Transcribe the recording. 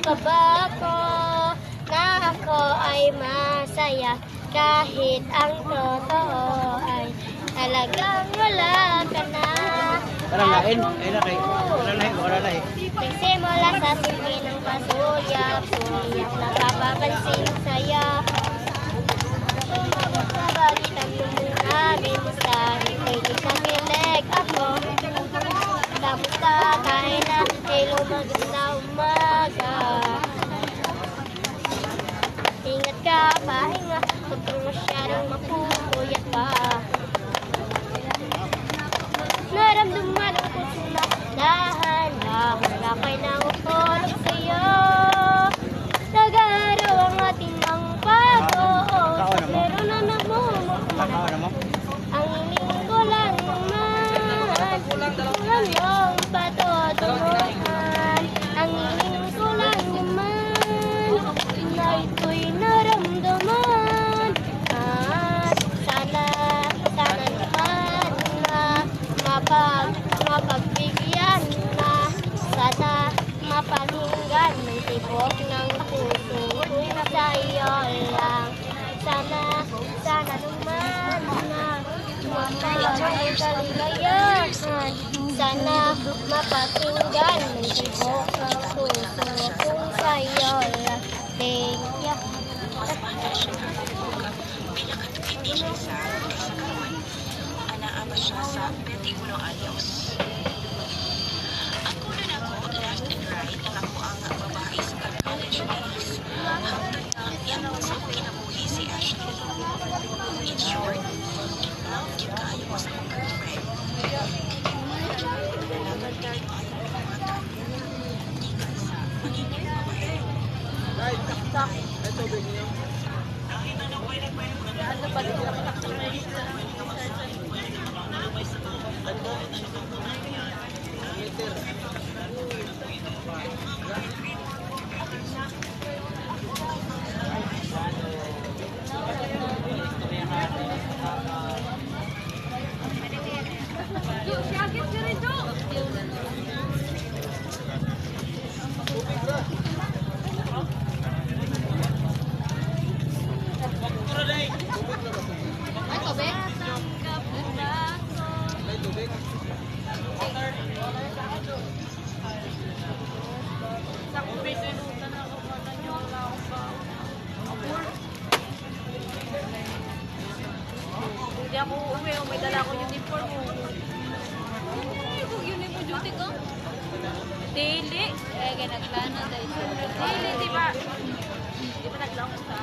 pa ba ako na ako ay masaya kahit ang totoo ay talagang wala ka na. Alalain, ay lakay. Alalain. Nagsimula sa simpi ng pasulyap, sumiyak na kapapansin saya. Sabalit ang lumulabin kahit may isakilig ako. Kamusta tayo na ay lumagod na umaga. Ingat ka, pahinga, huwag kang masyadong mapupuyat pa. Naramdaman ang puso na dahan-dahan lakay ng utulog sa'yo. Nag-araw ang ating mga pag-oo, pero na namumukman. Ang hiling ko lang naman, hanggang patutunguhan. Ang hiling ko lang naman, na ito'y naramdaman. At sana naman na mapagbigyan na, sana mapalinggan ng tibok ng puso kung sa iyo lang. Sana naman na mapalinggan ng kaligayahan. Sana mapakinggan ng tibok ng puso kung sa iyo lang. Thank you. Anaama siya sa 21 anyos. Ako na ako left and right ang ako ang babae sa college days. Hanggang na yan sa ako kinabuhi si Ashley. In short, in love yung kaayo ko sa mga girlfriend. Nalaman ka yung ayaw ng mga tayo. Ikan sa magiging babae. Hindi ako uuwi, may dala ko uniform mo. Ay, kung yun mo duty ko? Daily? Eh, ganagplano dahil sa daily, di ba? Di ba naglaong sa?